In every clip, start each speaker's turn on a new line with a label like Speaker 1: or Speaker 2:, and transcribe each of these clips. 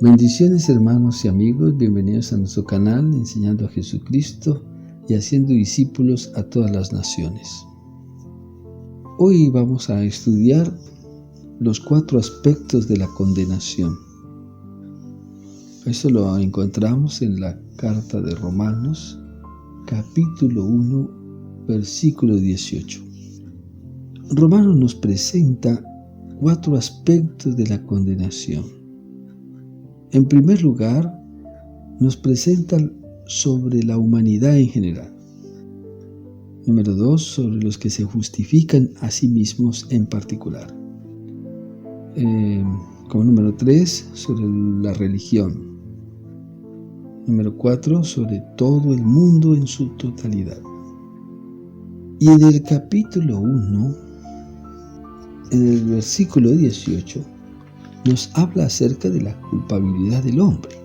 Speaker 1: Bendiciones, hermanos y amigos, bienvenidos a nuestro canal Enseñando a Jesucristo y haciendo discípulos a todas las naciones. Hoy vamos a estudiar los 4 aspectos de la condenación. Eso lo encontramos en la carta de Romanos, capítulo 1, versículo 18. Romanos nos presenta 4 aspectos de la condenación. En primer lugar, nos presenta sobre la humanidad en general. Número 2, sobre los que se justifican a sí mismos en particular. Como número 3, sobre la religión. Número 4, sobre todo el mundo en su totalidad. Y en el capítulo 1, en el versículo 18, nos habla acerca de la culpabilidad del hombre.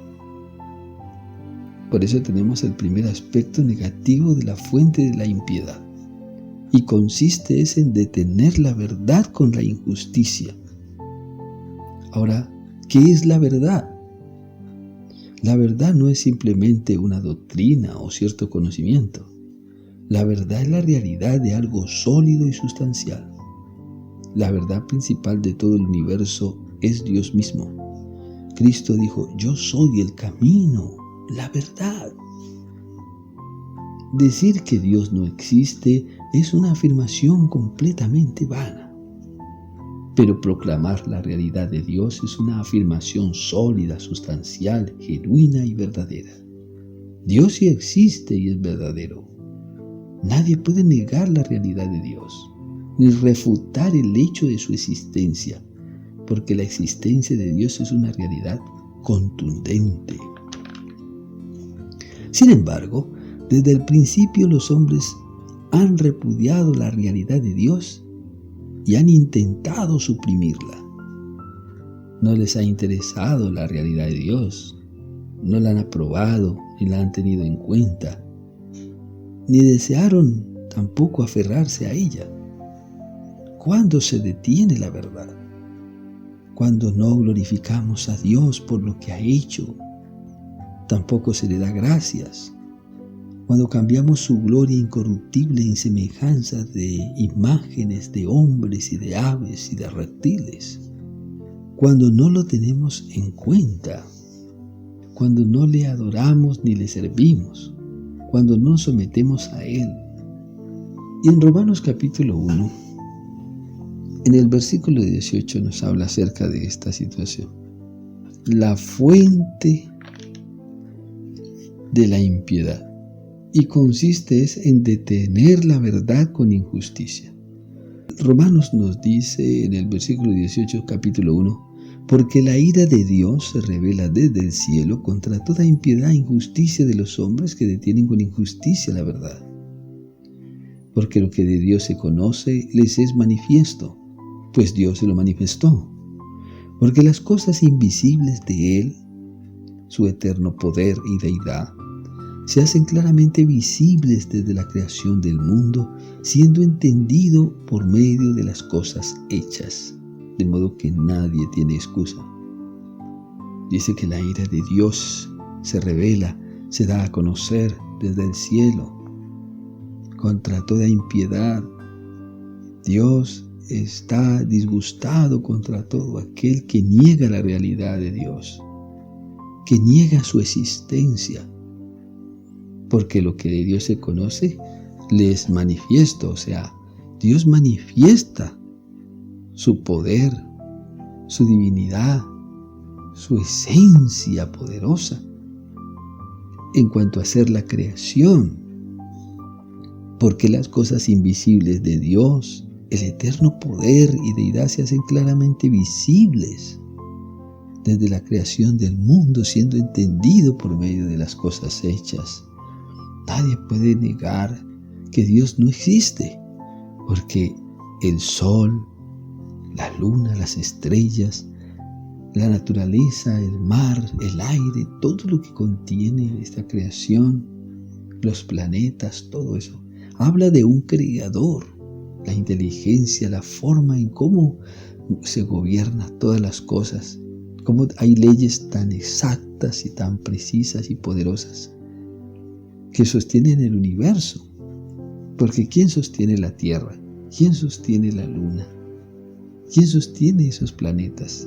Speaker 1: Por eso tenemos el primer aspecto negativo de la fuente de la impiedad, y consiste en detener la verdad con la injusticia. Ahora, ¿qué es la verdad? La verdad no es simplemente una doctrina o cierto conocimiento. La verdad es la realidad de algo sólido y sustancial. La verdad principal de todo el universo es Dios mismo. Cristo dijo: yo soy el camino, la verdad. Decir que Dios no existe es una afirmación completamente vana. Pero proclamar la realidad de Dios es una afirmación sólida, sustancial, genuina y verdadera. Dios sí existe y es verdadero. Nadie puede negar la realidad de Dios, ni refutar el hecho de su existencia, porque la existencia de Dios es una realidad contundente. Sin embargo, desde el principio los hombres han repudiado la realidad de Dios y han intentado suprimirla. No les ha interesado la realidad de Dios, no la han aprobado ni la han tenido en cuenta, ni desearon tampoco aferrarse a ella. ¿Cuándo se detiene la verdad? Cuando no glorificamos a Dios por lo que ha hecho, tampoco se le da gracias. Cuando cambiamos su gloria incorruptible en semejanza de imágenes de hombres y de aves y de reptiles. Cuando no lo tenemos en cuenta. Cuando no le adoramos ni le servimos. Cuando no nos sometemos a Él. Y en Romanos capítulo 1, en el versículo 18 nos habla acerca de esta situación. La fuente de la impiedad. Y consiste en detener la verdad con injusticia. Romanos nos dice en el versículo 18, capítulo 1, porque la ira de Dios se revela desde el cielo contra toda impiedad e injusticia de los hombres que detienen con injusticia la verdad. Porque lo que de Dios se conoce les es manifiesto, pues Dios se lo manifestó. Porque las cosas invisibles de Él, su eterno poder y deidad, se hacen claramente visibles desde la creación del mundo, siendo entendido por medio de las cosas hechas, de modo que nadie tiene excusa. Dice que la ira de Dios se revela, se da a conocer desde el cielo, contra toda impiedad. Dios está disgustado contra todo aquel que niega la realidad de Dios, que niega su existencia, porque lo que de Dios se conoce le es manifiesto, o sea, Dios manifiesta su poder, su divinidad, su esencia poderosa en cuanto a ser la creación, porque las cosas invisibles de Dios, el eterno poder y deidad se hacen claramente visibles desde la creación del mundo, siendo entendido por medio de las cosas hechas. Nadie puede negar que Dios no existe, porque el sol, la luna, las estrellas, la naturaleza, el mar, el aire, todo lo que contiene esta creación, los planetas, todo eso, habla de un creador. La inteligencia, la forma en cómo se gobierna todas las cosas, cómo hay leyes tan exactas y tan precisas y poderosas que sostienen el universo. Porque ¿quién sostiene la Tierra? ¿Quién sostiene la Luna? ¿Quién sostiene esos planetas?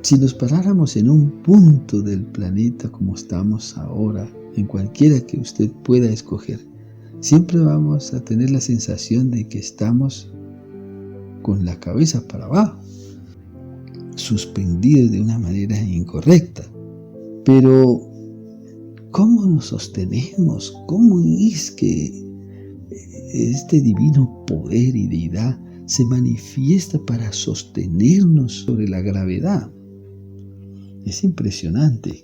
Speaker 1: Si nos paráramos en un punto del planeta como estamos ahora, en cualquiera que usted pueda escoger, siempre vamos a tener la sensación de que estamos con la cabeza para abajo, suspendidos de una manera incorrecta. Pero, ¿cómo nos sostenemos? ¿Cómo es que este divino poder y deidad se manifiesta para sostenernos sobre la gravedad? Es impresionante.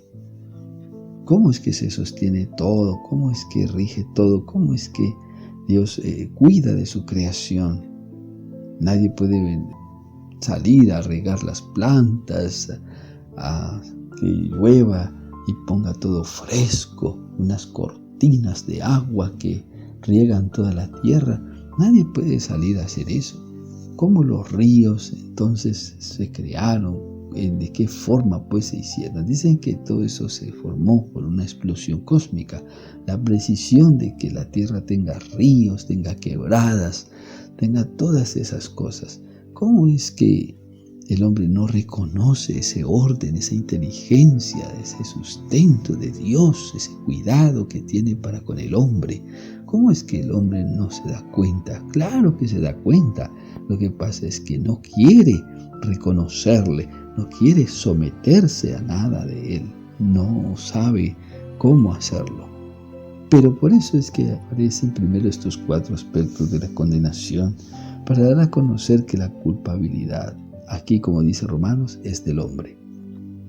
Speaker 1: ¿Cómo es que se sostiene todo? ¿Cómo es que rige todo? ¿Cómo es que Dios cuida de su creación? Nadie puede salir a regar las plantas, a que llueva y ponga todo fresco, unas cortinas de agua que riegan toda la tierra. Nadie puede salir a hacer eso. ¿Cómo los ríos entonces se crearon? ¿De qué forma pues se hicieron? Dicen que todo eso se formó por una explosión cósmica. La precisión de que la tierra tenga ríos, tenga quebradas, tenga todas esas cosas. ¿Cómo es que el hombre no reconoce ese orden, esa inteligencia, ese sustento de Dios, ese cuidado que tiene para con el hombre? ¿Cómo es que el hombre no se da cuenta? Claro que se da cuenta. Lo que pasa es que no quiere reconocerle, no quiere someterse a nada de él, no sabe cómo hacerlo. Pero por eso es que aparecen primero estos 4 aspectos de la condenación, para dar a conocer que la culpabilidad, aquí como dice Romanos, es del hombre.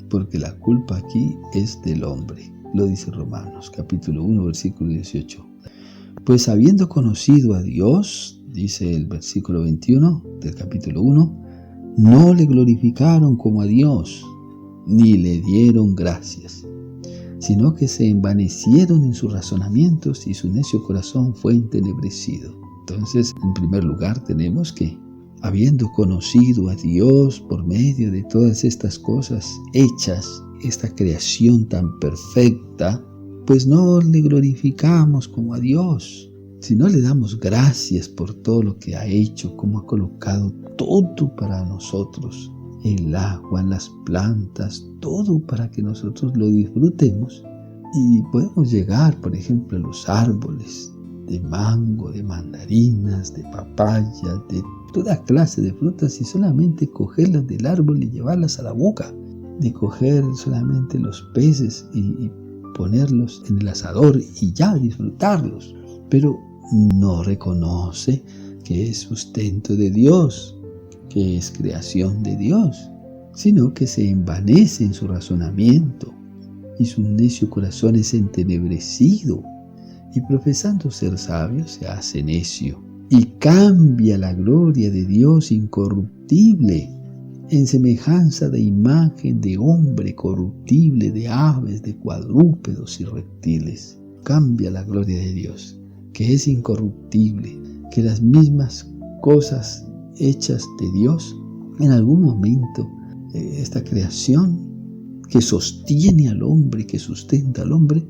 Speaker 1: Porque la culpa aquí es del hombre, lo dice Romanos, capítulo 1, versículo 18. Pues habiendo conocido a Dios, dice el versículo 21 del capítulo 1, no le glorificaron como a Dios, ni le dieron gracias, sino que se envanecieron en sus razonamientos y su necio corazón fue entenebrecido. Entonces, en primer lugar, tenemos que, habiendo conocido a Dios por medio de todas estas cosas hechas, esta creación tan perfecta, pues no le glorificamos como a Dios, sino le damos gracias por todo lo que ha hecho, cómo ha colocado todo para nosotros, el agua, las plantas, todo para que nosotros lo disfrutemos. Y podemos llegar, por ejemplo, a los árboles de mango, de mandarinas, de papaya, de toda clase de frutas y solamente cogerlas del árbol y llevarlas a la boca, de coger solamente los peces y ponerlos en el asador y ya disfrutarlos. Pero no reconoce que es sustento de Dios, que es creación de Dios, sino que se envanece en su razonamiento y su necio corazón es entenebrecido, y profesando ser sabio se hace necio, y cambia la gloria de Dios incorruptible en semejanza de imagen de hombre corruptible, de aves, de cuadrúpedos y reptiles. Cambia la gloria de Dios, que es incorruptible, que las mismas cosas hechas de Dios, en algún momento, esta creación que sostiene al hombre, que sustenta al hombre,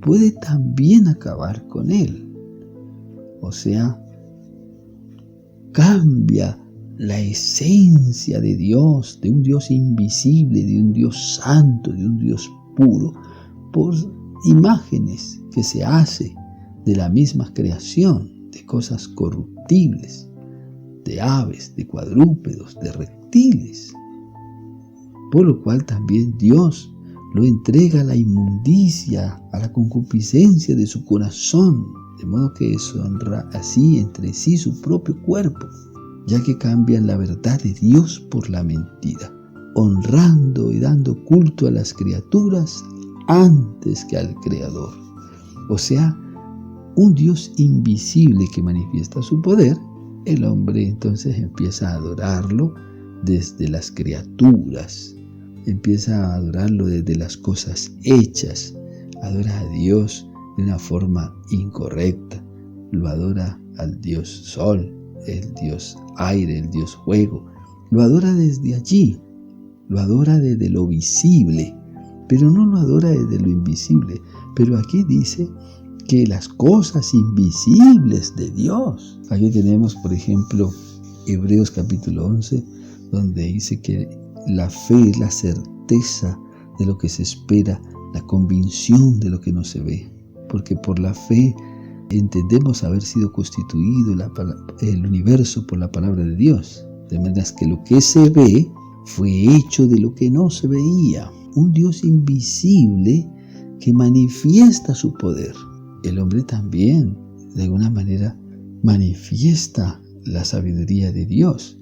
Speaker 1: puede también acabar con él. O sea, cambia la esencia de Dios, de un Dios invisible, de un Dios santo, de un Dios puro, por imágenes que se hace de la misma creación, de cosas corruptibles, de aves, de cuadrúpedos, de reptiles. Por lo cual también Dios lo entrega a la inmundicia, a la concupiscencia de su corazón, de modo que deshonra así entre sí su propio cuerpo, ya que cambian la verdad de Dios por la mentira, honrando y dando culto a las criaturas antes que al Creador. O sea, un Dios invisible que manifiesta su poder, el hombre entonces empieza a adorarlo desde las criaturas, empieza a adorarlo desde las cosas hechas, adora a Dios de una forma incorrecta, lo adora al Dios Sol, el Dios Aire, el Dios Fuego, lo adora desde allí, lo adora desde lo visible, pero no lo adora desde lo invisible. Pero aquí dice que las cosas invisibles de Dios. Aquí tenemos, por ejemplo, Hebreos capítulo 11, donde dice que la fe es la certeza de lo que se espera, la convicción de lo que no se ve. Porque por la fe entendemos haber sido constituido el universo por la palabra de Dios. De manera que lo que se ve fue hecho de lo que no se veía. Un Dios invisible que manifiesta su poder. El hombre también, de alguna manera, manifiesta la sabiduría de Dios.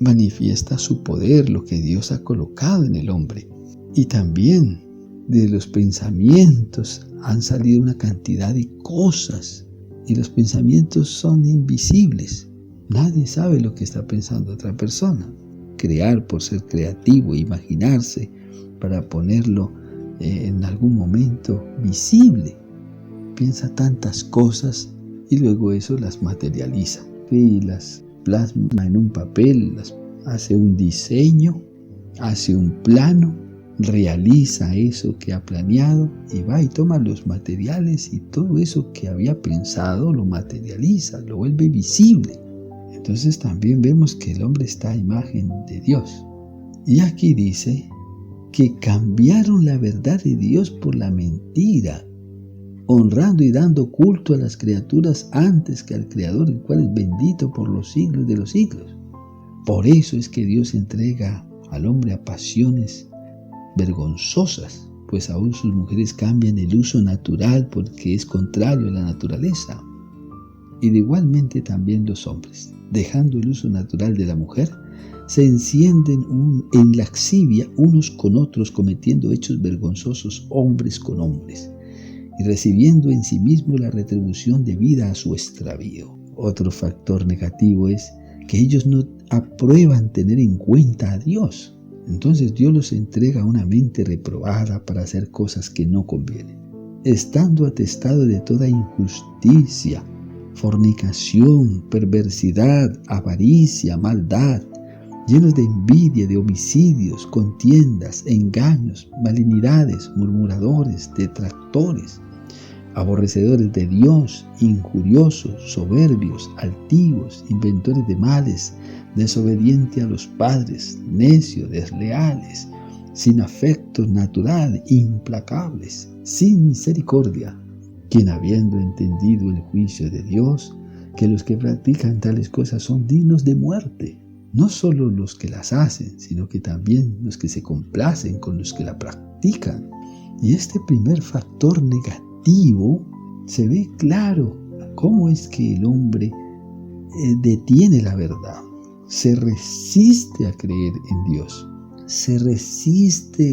Speaker 1: Manifiesta su poder, lo que Dios ha colocado en el hombre. Y también de los pensamientos han salido una cantidad de cosas. Y los pensamientos son invisibles. Nadie sabe lo que está pensando otra persona. Crear por ser creativo, imaginarse para ponerlo en algún momento visible. Piensa tantas cosas y luego eso las materializa. Y las plasma en un papel, hace un diseño, hace un plano, realiza eso que ha planeado y va y toma los materiales y todo eso que había pensado lo materializa, lo vuelve visible. Entonces también vemos que el hombre está a imagen de Dios. Y aquí dice que cambiaron la verdad de Dios por la mentira, honrando y dando culto a las criaturas antes que al Creador, el cual es bendito por los siglos de los siglos. Por eso es que Dios entrega al hombre a pasiones vergonzosas, pues aún sus mujeres cambian el uso natural porque es contrario a la naturaleza. Y de igualmente también los hombres, dejando el uso natural de la mujer, se encienden en laxivia unos con otros, cometiendo hechos vergonzosos hombres con hombres, y recibiendo en sí mismo la retribución debida a su extravío. Otro factor negativo es que ellos no aprueban tener en cuenta a Dios. Entonces Dios los entrega a una mente reprobada para hacer cosas que no convienen, estando atestado de toda injusticia, fornicación, perversidad, avaricia, maldad, llenos de envidia, de homicidios, contiendas, engaños, malignidades, murmuradores, detractores, aborrecedores de Dios, injuriosos, soberbios, altivos, inventores de males, desobedientes a los padres, necios, desleales, sin afecto natural, implacables, sin misericordia, quien habiendo entendido el juicio de Dios, que los que practican tales cosas son dignos de muerte, no solo los que las hacen, sino que también los que se complacen con los que la practican. Y este primer factor negativo se ve claro cómo es que el hombre detiene la verdad, se resiste a creer en Dios, se resiste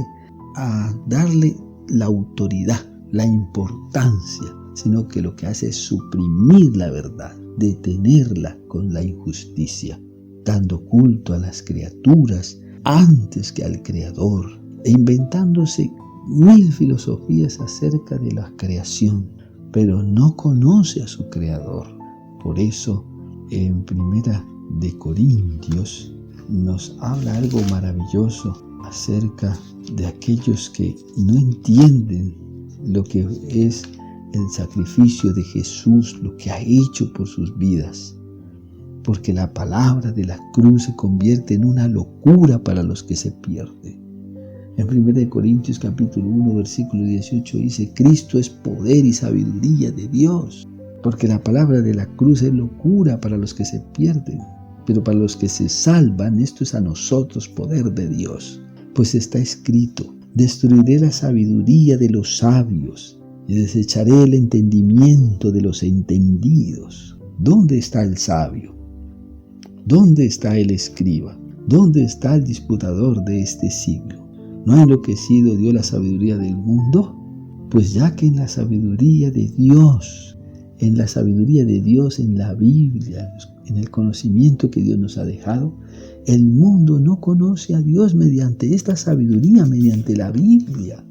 Speaker 1: a darle la autoridad, la importancia, sino que lo que hace es suprimir la verdad, detenerla con la injusticia, dando culto a las criaturas antes que al Creador, e inventándose 1000 filosofías acerca de la creación, pero no conoce a su Creador. Por eso, en Primera de Corintios nos habla algo maravilloso acerca de aquellos que no entienden lo que es el sacrificio de Jesús, lo que ha hecho por sus vidas. Porque la palabra de la cruz se convierte en una locura para los que se pierden. En 1 Corintios capítulo 1, versículo 18 dice: Cristo es poder y sabiduría de Dios. Porque la palabra de la cruz es locura para los que se pierden, pero para los que se salvan, esto es a nosotros poder de Dios. Pues está escrito: destruiré la sabiduría de los sabios y desecharé el entendimiento de los entendidos. ¿Dónde está el sabio? ¿Dónde está el escriba? ¿Dónde está el disputador de este siglo? ¿No ha enloquecido Dios la sabiduría del mundo? Pues ya que en la sabiduría de Dios, en la Biblia, en el conocimiento que Dios nos ha dejado, el mundo no conoce a Dios mediante esta sabiduría, mediante la Biblia.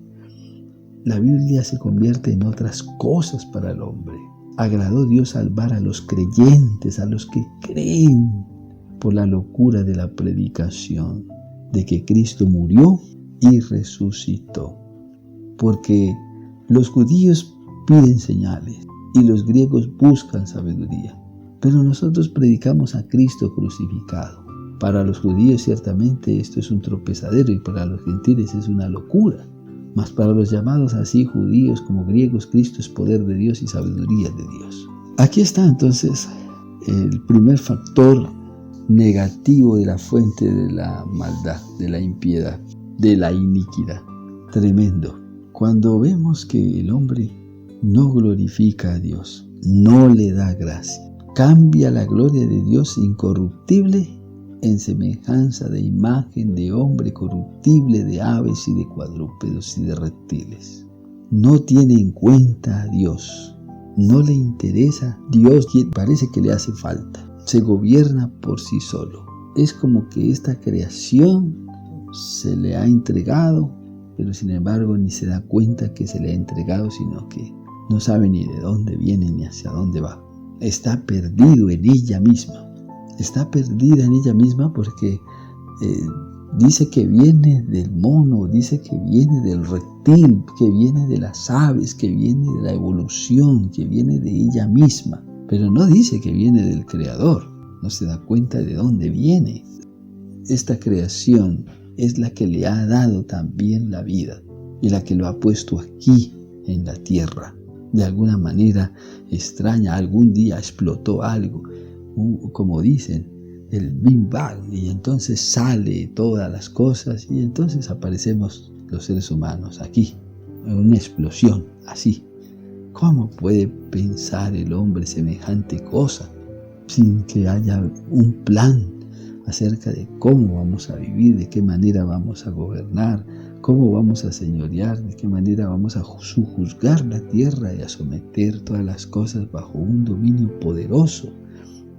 Speaker 1: La Biblia se convierte en otras cosas para el hombre. Agradó Dios salvar a los creyentes, a los que creen, por la locura de la predicación. de que Cristo murió y resucitó. Porque los judíos piden señales y los griegos buscan sabiduría. Pero nosotros predicamos a Cristo crucificado. Para los judíos ciertamente esto es un tropezadero y para los gentiles es una locura. Mas para los llamados así judíos como griegos, Cristo es poder de Dios y sabiduría de Dios. Aquí está entonces el primer factor negativo de la fuente de la maldad, de la impiedad, de la iniquidad. Tremendo. Cuando vemos que el hombre no glorifica a Dios, no le da gracia, cambia la gloria de Dios incorruptible en semejanza de imagen de hombre corruptible, de aves y de cuadrúpedos y de reptiles. No tiene en cuenta a Dios, no le interesa Dios, parece que le hace falta. Se gobierna por sí solo. Es como que esta creación se le ha entregado, pero sin embargo ni se da cuenta que se le ha entregado, sino que no sabe ni de dónde viene ni hacia dónde va. Está perdido en ella misma. Está perdida en ella misma porque dice que viene del mono, dice que viene del reptil, que viene de las aves, que viene de la evolución, que viene de ella misma. Pero no dice que viene del Creador, no se da cuenta de dónde viene. Esta creación es la que le ha dado también la vida y la que lo ha puesto aquí en la tierra. De alguna manera extraña, algún día explotó algo, como dicen, el Big Bang, y entonces sale todas las cosas y entonces aparecemos los seres humanos aquí, en una explosión, así. ¿Cómo puede pensar el hombre semejante cosa sin que haya un plan acerca de cómo vamos a vivir, de qué manera vamos a gobernar, cómo vamos a señorear, de qué manera vamos a sujuzgar la tierra y a someter todas las cosas bajo un dominio poderoso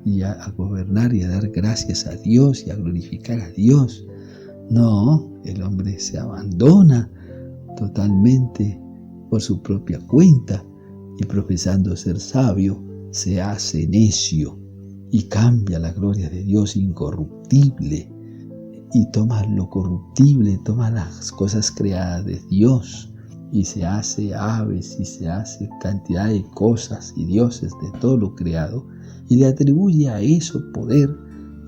Speaker 1: y a gobernar y a dar gracias a Dios y a glorificar a Dios? No, el hombre se abandona totalmente por su propia cuenta y profesando ser sabio se hace necio y cambia la gloria de Dios incorruptible y toma lo corruptible, toma las cosas creadas de Dios y se hace aves y se hace cantidad de cosas y dioses de todo lo creado y le atribuye a eso poder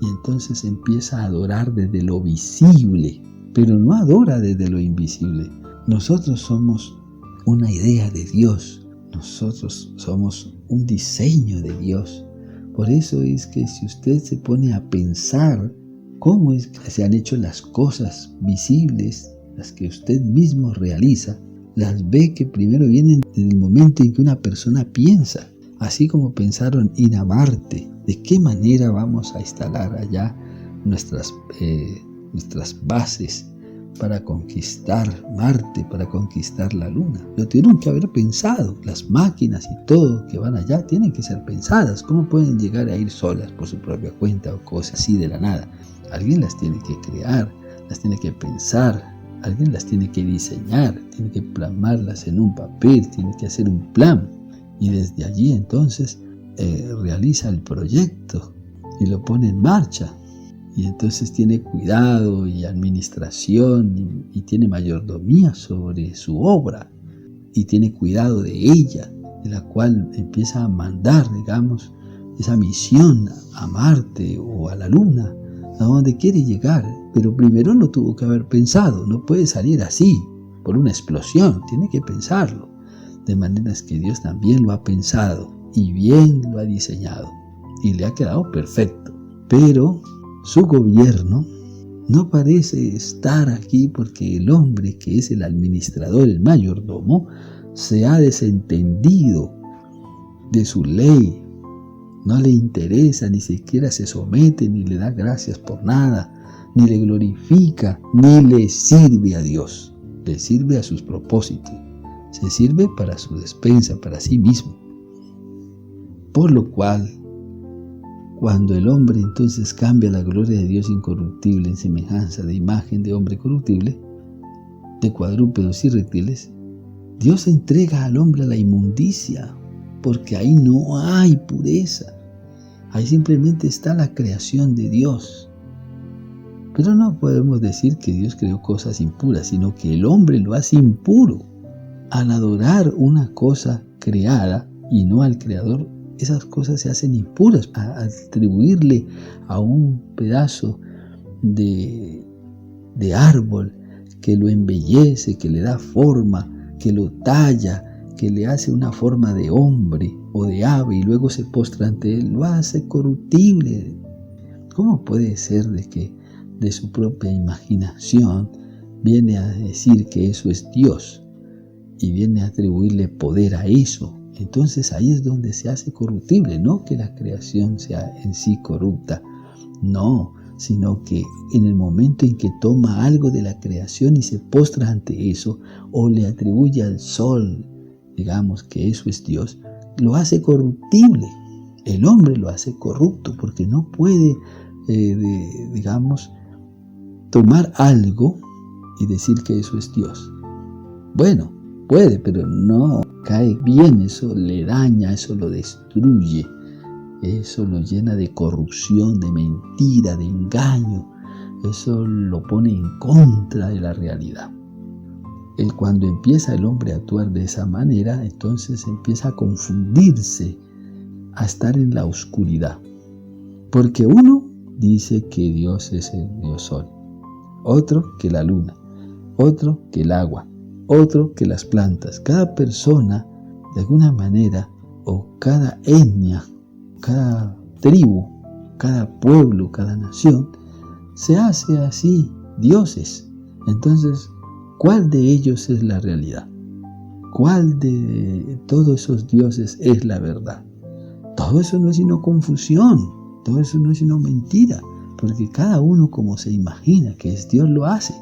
Speaker 1: y entonces empieza a adorar desde lo visible, pero no adora desde lo invisible. Nosotros somos una idea de Dios, nosotros somos un diseño de Dios. Por eso es que si usted se pone a pensar cómo es que se han hecho las cosas visibles, las que usted mismo realiza, las ve que primero vienen en el momento en que una persona piensa. Así como pensaron ir a Marte, ¿de qué manera vamos a instalar allá nuestras bases para conquistar Marte, para conquistar la Luna? Lo tuvieron que haber pensado. Las máquinas y todo que van allá tienen que ser pensadas. ¿Cómo pueden llegar a ir solas por su propia cuenta o cosas así de la nada? Alguien las tiene que crear, las tiene que pensar, alguien las tiene que diseñar, tiene que plasmarlas en un papel, tiene que hacer un plan. Y desde allí entonces realiza el proyecto y lo pone en marcha. Y entonces tiene cuidado y administración y tiene mayordomía sobre su obra. Y tiene cuidado de ella, de la cual empieza a mandar, digamos, esa misión a Marte o a la Luna, a donde quiere llegar. Pero primero lo tuvo que haber pensado, no puede salir así, por una explosión, tiene que pensarlo. De maneras que Dios también lo ha pensado y bien lo ha diseñado y le ha quedado perfecto. Pero su gobierno no parece estar aquí porque el hombre que es el administrador, el mayordomo, se ha desentendido de su ley. No le interesa, ni siquiera se somete, ni le da gracias por nada, ni le glorifica, ni le sirve a Dios. Le sirve a sus propósitos. Se sirve para su despensa, para sí mismo. Por lo cual, cuando el hombre entonces cambia la gloria de Dios incorruptible en semejanza de imagen de hombre corruptible, de cuadrúpedos y reptiles, Dios entrega al hombre a la inmundicia, porque ahí no hay pureza. Ahí simplemente está la creación de Dios. Pero no podemos decir que Dios creó cosas impuras, sino que el hombre lo hace impuro. Al adorar una cosa creada y no al Creador, esas cosas se hacen impuras. A atribuirle a un pedazo de árbol que lo embellece, que le da forma, que lo talla, que le hace una forma de hombre o de ave y luego se postra ante él, lo hace corruptible. ¿Cómo puede ser de que de su propia imaginación viene a decir que eso es Dios y viene a atribuirle poder a eso? Entonces ahí es donde se hace corruptible, no que la creación sea en sí corrupta, no, sino que en el momento en que toma algo de la creación y se postra ante eso, o le atribuye al sol, digamos que eso es Dios, lo hace corruptible. El hombre lo hace corrupto porque no puede, tomar algo y decir que eso es Dios. Bueno, puede, pero no cae bien, eso le daña, eso lo destruye. Eso lo llena de corrupción, de mentira, de engaño. Eso lo pone en contra de la realidad. Cuando empieza el hombre a actuar de esa manera, entonces empieza a confundirse, a estar en la oscuridad. Porque uno dice que Dios es el Dios Sol, otro que la luna, otro que el agua, otro que las plantas. Cada persona, de alguna manera, o cada etnia, cada tribu, cada pueblo, cada nación, se hace así dioses. Entonces, ¿cuál de ellos es la realidad? ¿Cuál de todos esos dioses es la verdad? Todo eso no es sino confusión, todo eso no es sino mentira, porque cada uno como se imagina que es Dios lo hace.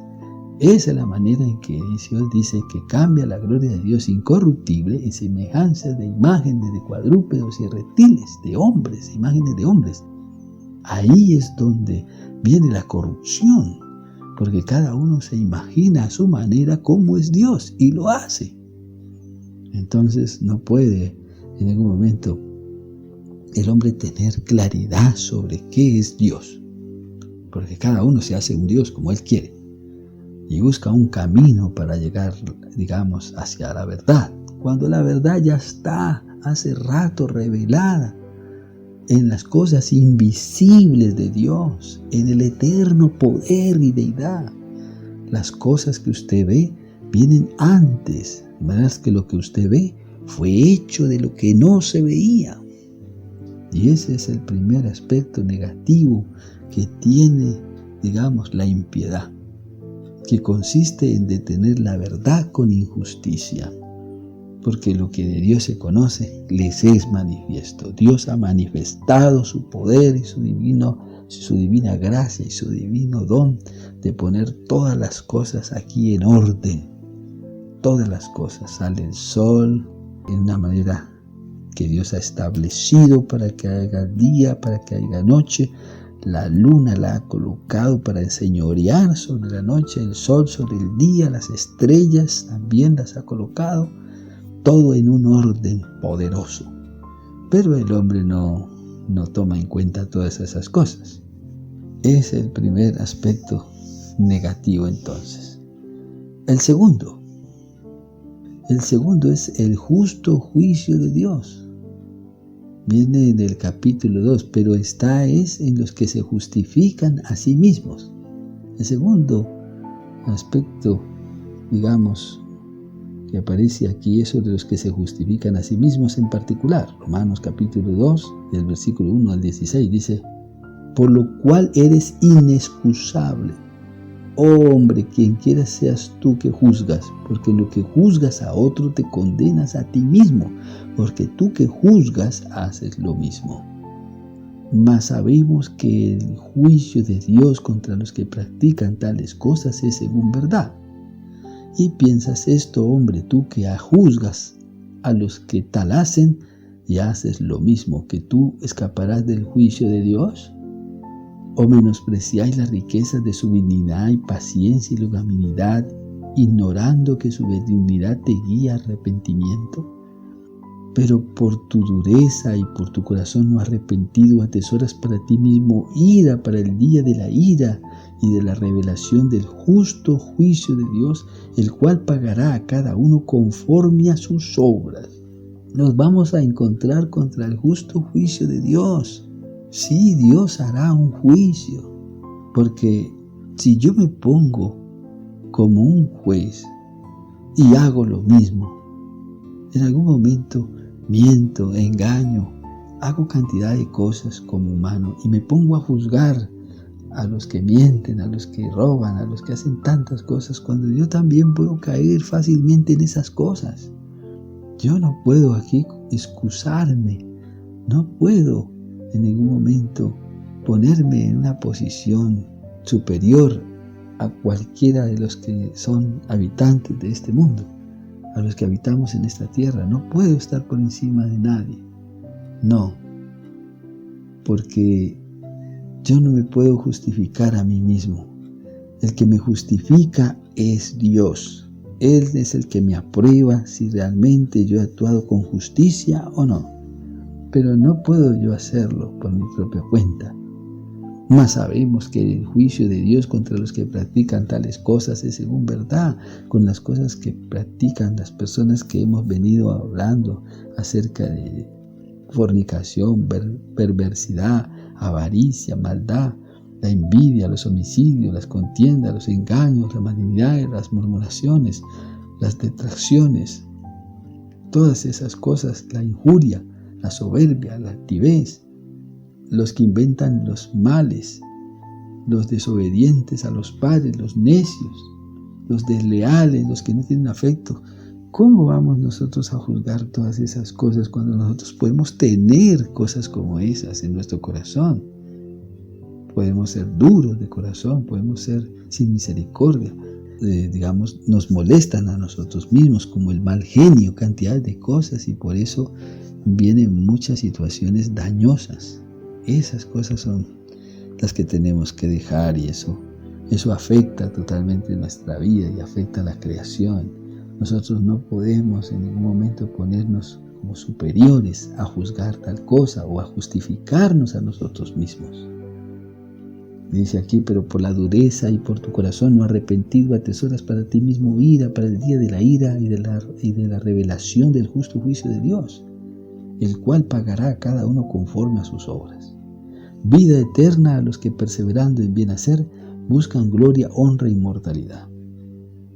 Speaker 1: Esa es la manera en que Dios dice que cambia la gloria de Dios incorruptible en semejanza de imágenes de cuadrúpedos y reptiles, de hombres, imágenes de hombres. Ahí es donde viene la corrupción, porque cada uno se imagina a su manera cómo es Dios y lo hace. Entonces no puede en ningún momento el hombre tener claridad sobre qué es Dios, porque cada uno se hace un Dios como él quiere. Y busca un camino para llegar, hacia la verdad, cuando la verdad ya está hace rato revelada en las cosas invisibles de Dios, en el eterno poder y deidad. Las cosas que usted ve vienen antes, de manera que lo que usted ve fue hecho de lo que no se veía. Y ese es el primer aspecto negativo que tiene, la impiedad, que consiste en detener la verdad con injusticia, porque lo que de Dios se conoce les es manifiesto. Dios ha manifestado su poder y su divina gracia y su divino don de poner todas las cosas aquí en orden. Todas las cosas. Sale el sol en una manera que Dios ha establecido para que haya día, para que haya noche. La luna la ha colocado para enseñorear sobre la noche, el sol sobre el día, las estrellas también las ha colocado, todo en un orden poderoso. Pero el hombre no toma en cuenta todas esas cosas. Es el primer aspecto negativo entonces. El segundo es el justo juicio de Dios. Viene del capítulo 2, pero esta es en los que se justifican a sí mismos. El segundo aspecto, que aparece aquí es de los que se justifican a sí mismos en particular. Romanos capítulo 2, del versículo 1 al 16, dice: por lo cual eres inexcusable, oh hombre, quien quiera seas tú que juzgas, porque en lo que juzgas a otro te condenas a ti mismo, porque tú que juzgas haces lo mismo. Mas sabemos que el juicio de Dios contra los que practican tales cosas es según verdad. Y piensas esto, hombre, tú que juzgas a los que tal hacen y haces lo mismo, que tú escaparás del juicio de Dios. ¿O menospreciáis las riquezas de su benignidad y paciencia y longanimidad, ignorando que su benignidad te guía al arrepentimiento? Pero por tu dureza y por tu corazón no arrepentido atesoras para ti mismo ira para el día de la ira y de la revelación del justo juicio de Dios, el cual pagará a cada uno conforme a sus obras. Nos vamos a encontrar contra el justo juicio de Dios. Sí, Dios hará un juicio, porque si yo me pongo como un juez y hago lo mismo, en algún momento miento, engaño, hago cantidad de cosas como humano y me pongo a juzgar a los que mienten, a los que roban, a los que hacen tantas cosas, cuando yo también puedo caer fácilmente en esas cosas. Yo no puedo aquí excusarme, no puedo en ningún momento ponerme en una posición superior a cualquiera de los que son habitantes de este mundo, a los que habitamos en esta tierra. No puedo estar por encima de nadie. No, porque yo no me puedo justificar a mí mismo. El que me justifica es Dios. Él es el que me aprueba si realmente yo he actuado con justicia o no. Pero no puedo yo hacerlo por mi propia cuenta. Mas sabemos que el juicio de Dios contra los que practican tales cosas es según verdad, con las cosas que practican las personas que hemos venido hablando acerca de fornicación, perversidad, avaricia, maldad, la envidia, los homicidios, las contiendas, los engaños, la malignidad, las murmuraciones, las detracciones, todas esas cosas, la injuria, la soberbia, la altivez, los que inventan los males, los desobedientes a los padres, los necios, los desleales, los que no tienen afecto. ¿Cómo vamos nosotros a juzgar todas esas cosas cuando nosotros podemos tener cosas como esas en nuestro corazón? Podemos ser duros de corazón, podemos ser sin misericordia. Nos molestan a nosotros mismos como el mal genio, cantidad de cosas, y por eso vienen muchas situaciones dañosas. Esas cosas son las que tenemos que dejar, y eso afecta totalmente nuestra vida y afecta a la creación. Nosotros no podemos en ningún momento ponernos como superiores a juzgar tal cosa o a justificarnos a nosotros mismos. Dice aquí, pero por la dureza y por tu corazón no arrepentido atesoras para ti mismo ira para el día de la ira y de la revelación del justo juicio de Dios, el cual pagará a cada uno conforme a sus obras. Vida eterna a los que perseverando en bien hacer buscan gloria, honra e inmortalidad.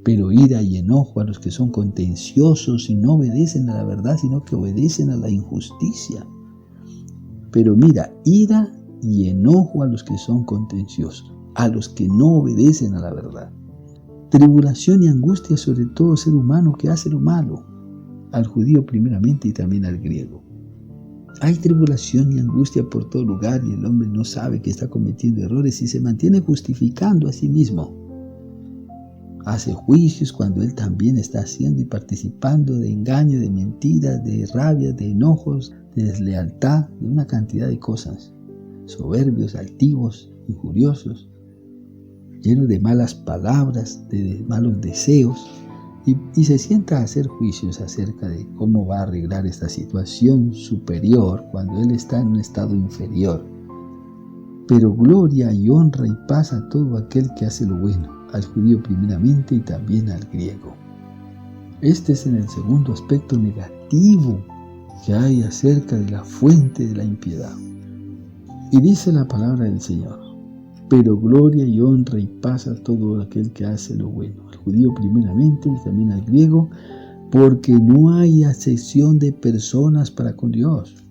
Speaker 1: Pero ira y enojo a los que son contenciosos y no obedecen a la verdad, sino que obedecen a la injusticia. Pero mira, ira y enojo a los que son contenciosos, a los que no obedecen a la verdad. Tribulación y angustia sobre todo ser humano que hace lo malo, al judío primeramente y también al griego. Hay tribulación y angustia por todo lugar y el hombre no sabe que está cometiendo errores y se mantiene justificando a sí mismo. Hace juicios cuando él también está haciendo y participando de engaño, de mentiras, de rabia, de enojos, de deslealtad, de una cantidad de cosas. Soberbios, altivos, injuriosos, llenos de malas palabras, de malos deseos. Y se sienta a hacer juicios acerca de cómo va a arreglar esta situación superior cuando él está en un estado inferior. Pero gloria y honra y paz a todo aquel que hace lo bueno, al judío primeramente y también al griego. Este es el segundo aspecto negativo que hay acerca de la fuente de la impiedad. Y dice la palabra del Señor, pero gloria y honra y paz a todo aquel que hace lo bueno, al judío primeramente y también al griego, porque no hay acepción de personas para con Dios.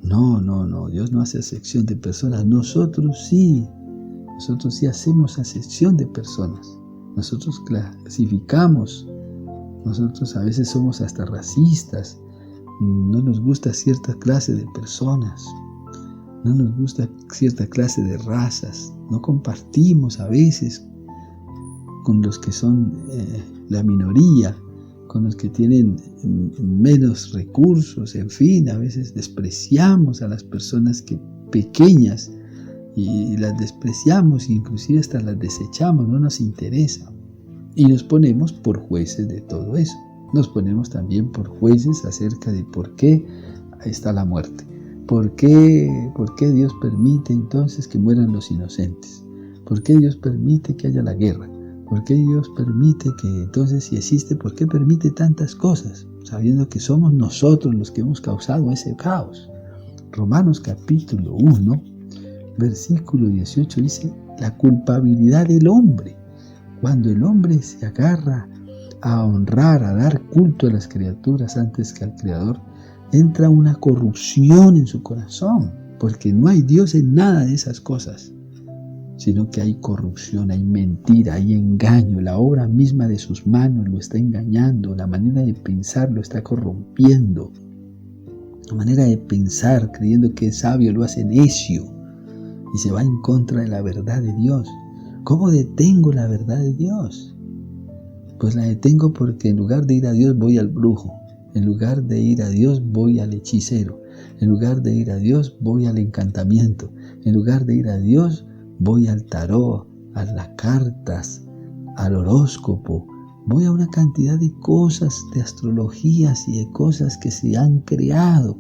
Speaker 1: No, Dios no hace acepción de personas. Nosotros sí hacemos acepción de personas. Nosotros clasificamos. Nosotros a veces somos hasta racistas. No nos gusta cierta clase de personas. No nos gusta cierta clase de razas. No compartimos a veces con los que son la minoría, con los que tienen menos recursos, en fin, a veces despreciamos a las personas pequeñas y las despreciamos, inclusive hasta las desechamos, no nos interesa. Y nos ponemos por jueces de todo eso. nos ponemos también por jueces acerca de por qué está la muerte. ¿Por qué Dios permite entonces que mueran los inocentes? ¿Por qué Dios permite que haya la guerra? ¿Por qué Dios permite que entonces, si existe, por qué permite tantas cosas? Sabiendo que somos nosotros los que hemos causado ese caos. Romanos capítulo 1, versículo 18 dice, la culpabilidad del hombre. Cuando el hombre se agarra a honrar, a dar culto a las criaturas antes que al Creador, entra una corrupción en su corazón, porque no hay Dios en nada de esas cosas, sino que hay corrupción, hay mentira, hay engaño. La obra misma de sus manos lo está engañando, la manera de pensar lo está corrompiendo. La manera de pensar, creyendo que es sabio, lo hace necio y se va en contra de la verdad de Dios. ¿Cómo detengo la verdad de Dios? Pues la detengo porque en lugar de ir a Dios voy al brujo, en lugar de ir a Dios voy al hechicero, en lugar de ir a Dios voy al encantamiento, en lugar de ir a Dios voy al tarot, a las cartas, al horóscopo, voy a una cantidad de cosas, de astrologías y de cosas que se han creado.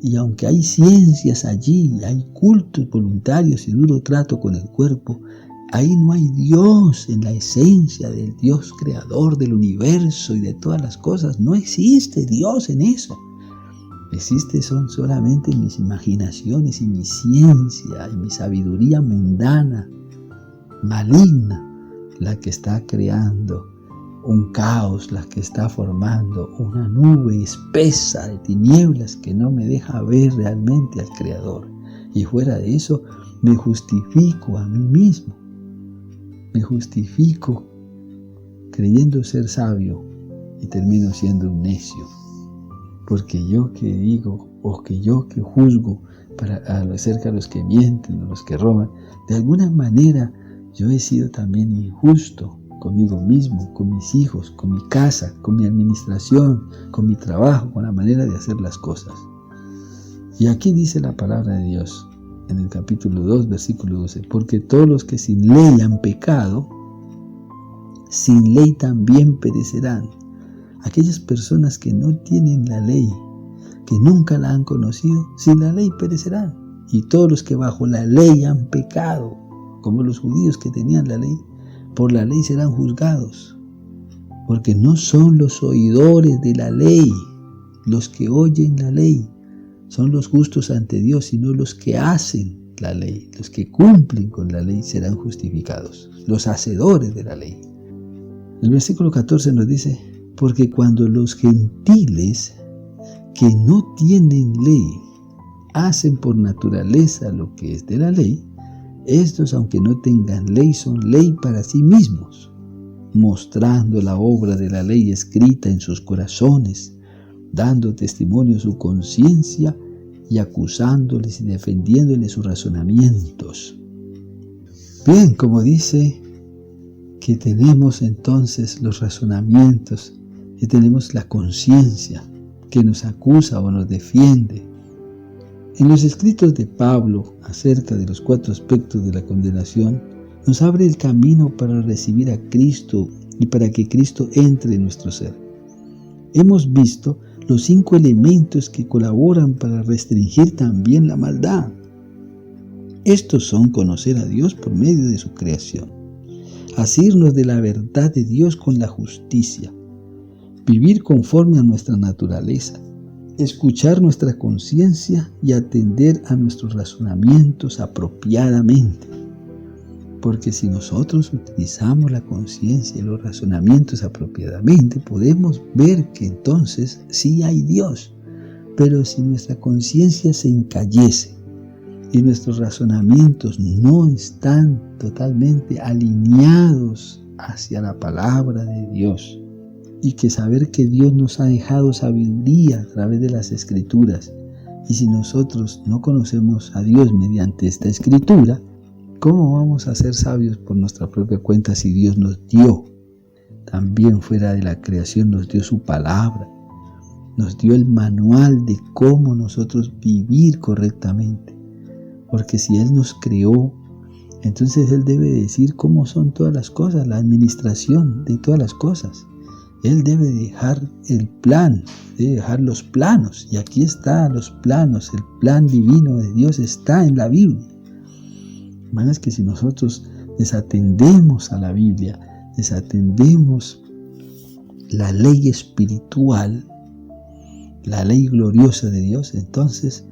Speaker 1: Y aunque hay ciencias allí, hay cultos voluntarios y duro trato con el cuerpo, ahí no hay Dios en la esencia del Dios creador del universo y de todas las cosas. No existe Dios en eso. Son solamente mis imaginaciones y mi ciencia y mi sabiduría mundana, maligna, la que está creando un caos, la que está formando una nube espesa de tinieblas que no me deja ver realmente al Creador. Y fuera de eso, me justifico a mí mismo. Me justifico creyendo ser sabio y termino siendo un necio. Porque yo que digo, o que yo que juzgo acerca de los que mienten o los que roban, de alguna manera yo he sido también injusto conmigo mismo, con mis hijos, con mi casa, con mi administración, con mi trabajo, con la manera de hacer las cosas. Y aquí dice la palabra de Dios en el capítulo 2, versículo 12, porque todos los que sin ley han pecado, sin ley también perecerán. Aquellas personas que no tienen la ley, que nunca la han conocido, sin la ley perecerán. Y todos los que bajo la ley han pecado, como los judíos que tenían la ley, por la ley serán juzgados. Porque no son los oidores de la ley los que oyen la ley, son los justos ante Dios, sino los que hacen la ley. Los que cumplen con la ley serán justificados, los hacedores de la ley. El versículo 14 nos dice, porque cuando los gentiles que no tienen ley hacen por naturaleza lo que es de la ley, estos, aunque no tengan ley, son ley para sí mismos, mostrando la obra de la ley escrita en sus corazones, dando testimonio a su conciencia y acusándoles y defendiéndoles sus razonamientos. Bien, como dice que tenemos entonces los razonamientos, que tenemos la conciencia que nos acusa o nos defiende. En los escritos de Pablo acerca de los 4 aspectos de la condenación, nos abre el camino para recibir a Cristo y para que Cristo entre en nuestro ser. Hemos visto los 5 elementos que colaboran para restringir también la maldad. Estos son conocer a Dios por medio de su creación, asirnos de la verdad de Dios con la justicia, vivir conforme a nuestra naturaleza, escuchar nuestra conciencia y atender a nuestros razonamientos apropiadamente. Porque si nosotros utilizamos la conciencia y los razonamientos apropiadamente, podemos ver que entonces sí hay Dios. Pero si nuestra conciencia se encallece y nuestros razonamientos no están totalmente alineados hacia la palabra de Dios, y que saber que Dios nos ha dejado sabiduría a través de las Escrituras, y si nosotros no conocemos a Dios mediante esta Escritura, ¿cómo vamos a ser sabios por nuestra propia cuenta si Dios nos dio? También fuera de la creación nos dio su palabra, nos dio el manual de cómo nosotros vivir correctamente. Porque si Él nos creó, entonces Él debe decir cómo son todas las cosas, la administración de todas las cosas. Él debe dejar el plan, debe dejar los planos. Y aquí están los planos, el plan divino de Dios está en la Biblia. Es que si nosotros desatendemos a la Biblia, desatendemos la ley espiritual, la ley gloriosa de Dios, entonces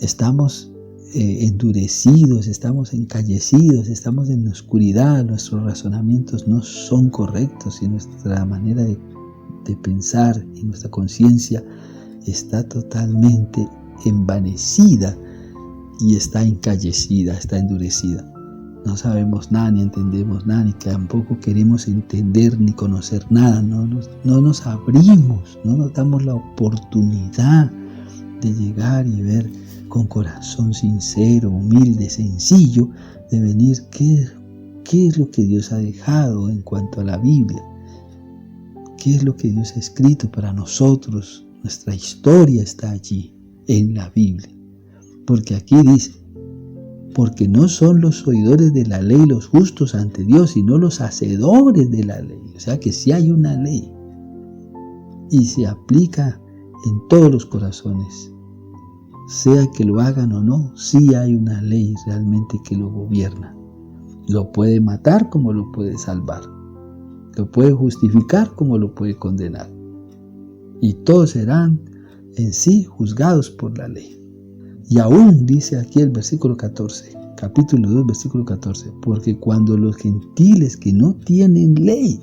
Speaker 1: estamos endurecidos, estamos encallecidos, estamos en oscuridad, nuestros razonamientos no son correctos y nuestra manera de pensar y nuestra conciencia está totalmente envanecida y está encallecida, está endurecida. No sabemos nada, ni entendemos nada, ni tampoco queremos entender ni conocer nada. No nos abrimos, no nos damos la oportunidad de llegar y ver con corazón sincero, humilde, sencillo, de venir qué es lo que Dios ha dejado en cuanto a la Biblia, qué es lo que Dios ha escrito para nosotros. Nuestra historia está allí, en la Biblia. Porque aquí dice, porque no son los oidores de la ley los justos ante Dios, sino los hacedores de la ley. O sea que sí hay una ley y se aplica en todos los corazones. Sea que lo hagan o no, sí hay una ley realmente que lo gobierna. Lo puede matar como lo puede salvar. Lo puede justificar como lo puede condenar. Y todos serán en sí juzgados por la ley. Y aún dice aquí el versículo 14, capítulo 2, versículo 14, porque cuando los gentiles que no tienen ley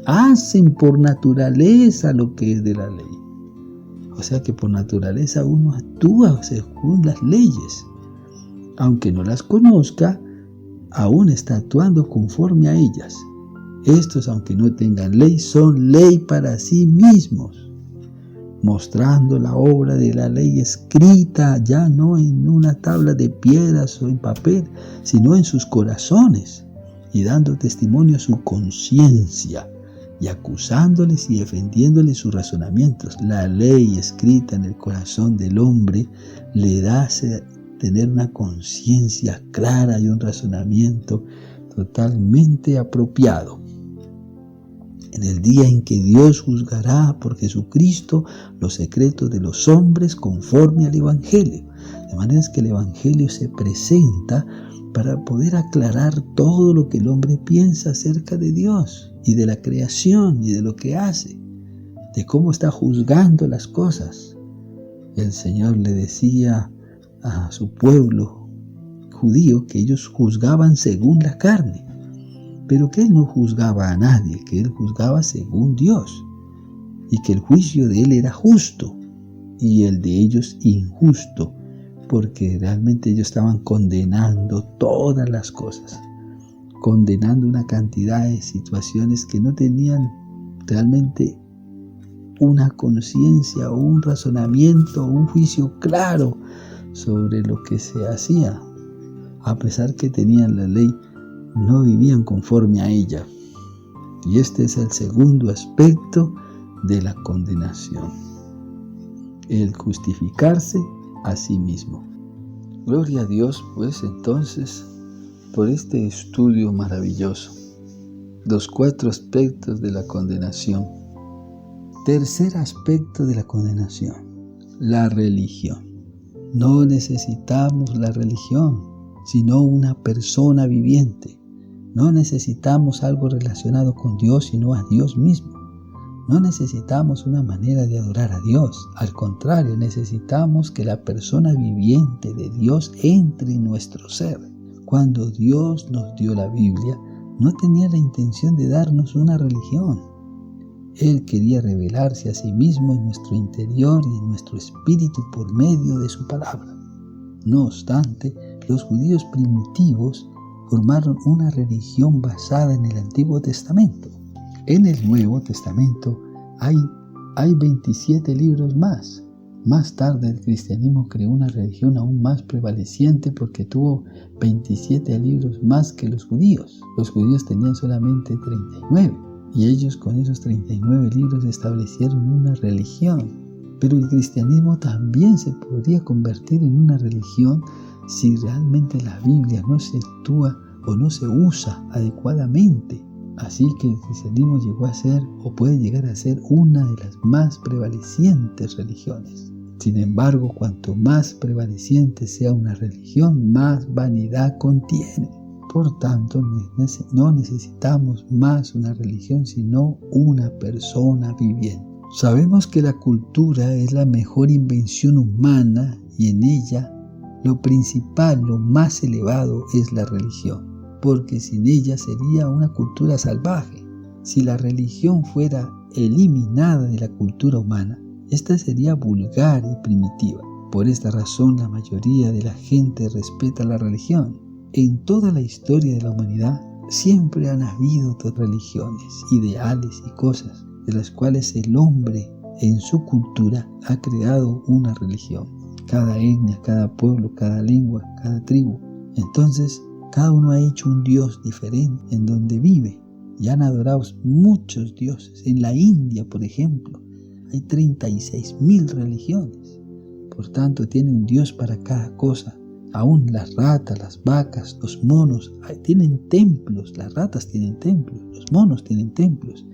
Speaker 1: hacen por naturaleza lo que es de la ley. O sea que por naturaleza uno actúa según las leyes. Aunque no las conozca, aún está actuando conforme a ellas. Estos, aunque no tengan ley, son ley para sí mismos, mostrando la obra de la ley escrita ya no en una tabla de piedras o en papel, sino en sus corazones, y dando testimonio a su conciencia, y acusándoles y defendiéndoles sus razonamientos. La ley escrita en el corazón del hombre le da tener una conciencia clara y un razonamiento totalmente apropiado. En el día en que Dios juzgará por Jesucristo los secretos de los hombres conforme al Evangelio. De manera que el Evangelio se presenta para poder aclarar todo lo que el hombre piensa acerca de Dios y de la creación y de lo que hace, de cómo está juzgando las cosas. El Señor le decía a su pueblo judío que ellos juzgaban según la carne, pero que Él no juzgaba a nadie, que Él juzgaba según Dios, y que el juicio de Él era justo y el de ellos injusto, porque realmente ellos estaban condenando todas las cosas, condenando una cantidad de situaciones que no tenían realmente una conciencia o un razonamiento o un juicio claro sobre lo que se hacía. A pesar que tenían la ley, no vivían conforme a ella. Y este es el segundo aspecto de la condenación: el justificarse a sí mismo. Gloria a Dios, pues, entonces, por este estudio maravilloso. Los 4 aspectos de la condenación. Tercer aspecto de la condenación: la religión. No necesitamos la religión, sino una persona viviente. No necesitamos algo relacionado con Dios, sino a Dios mismo. No necesitamos una manera de adorar a Dios. Al contrario, necesitamos que la persona viviente de Dios entre en nuestro ser. Cuando Dios nos dio la Biblia, no tenía la intención de darnos una religión. Él quería revelarse a sí mismo en nuestro interior y en nuestro espíritu por medio de su palabra. No obstante, los judíos primitivos formaron una religión basada en el Antiguo Testamento. En el Nuevo Testamento hay 27 libros más. Más tarde el cristianismo creó una religión aún más prevaleciente porque tuvo 27 libros más que los judíos. Los judíos tenían solamente 39 y ellos con esos 39 libros establecieron una religión. Pero el cristianismo también se podría convertir en una religión si realmente la Biblia no se actúa o no se usa adecuadamente. Así que el cristianismo llegó a ser o puede llegar a ser una de las más prevalecientes religiones. Sin embargo, cuanto más prevaleciente sea una religión, más vanidad contiene. Por tanto, no necesitamos más una religión, sino una persona viviente. Sabemos que la cultura es la mejor invención humana y en ella lo principal, lo más elevado es la religión, porque sin ella sería una cultura salvaje. Si la religión fuera eliminada de la cultura humana, esta sería vulgar y primitiva. Por esta razón, la mayoría de la gente respeta la religión. En toda la historia de la humanidad, siempre han habido otras religiones, ideales y cosas, de las cuales el hombre en su cultura ha creado una religión. Cada etnia, cada pueblo, cada lengua, cada tribu. Entonces, cada uno ha hecho un Dios diferente en donde vive y han adorado muchos dioses. En la India, por ejemplo, hay 36.000 religiones. Por tanto, tiene un Dios para cada cosa. Aún las ratas, las vacas, los monos tienen templos. Las ratas tienen templos, los monos tienen templos.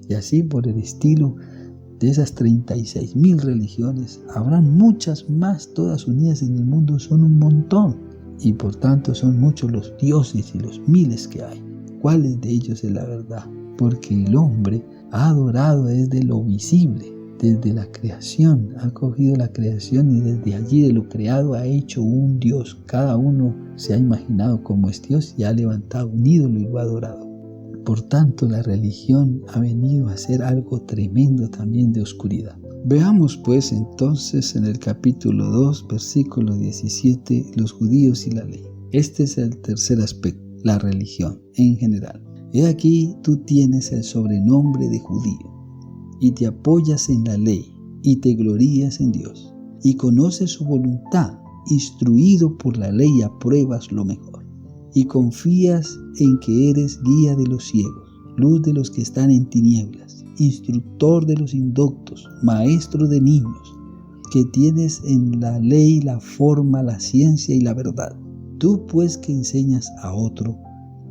Speaker 1: Y así por el estilo de esas 36.000 religiones, habrán muchas más, todas unidas en el mundo, son un montón. Y por tanto son muchos los dioses y los miles que hay. ¿Cuáles de ellos es la verdad? Porque el hombre ha adorado desde lo visible, desde la creación, ha cogido la creación y desde allí de lo creado ha hecho un Dios. Cada uno se ha imaginado como es Dios y ha levantado un ídolo y lo ha adorado. Por tanto, la religión ha venido a ser algo tremendo también de oscuridad. Veamos pues entonces en el capítulo 2, versículo 17, los judíos y la ley. Este es el tercer aspecto, la religión en general. He aquí tú tienes el sobrenombre de judío, y te apoyas en la ley, y te glorías en Dios, y conoces su voluntad, instruido por la ley apruebas lo mejor, y confías en que eres guía de los ciegos, luz de los que están en tinieblas, instructor de los indoctos, maestro de niños, que tienes en la ley la forma, la ciencia y la verdad. Tú pues que enseñas a otro,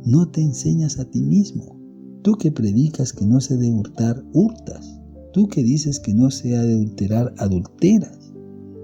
Speaker 1: no te enseñas a ti mismo. Tú que predicas que no se debe hurtar, hurtas. Tú que dices que no se ha de adulterar, adulteras.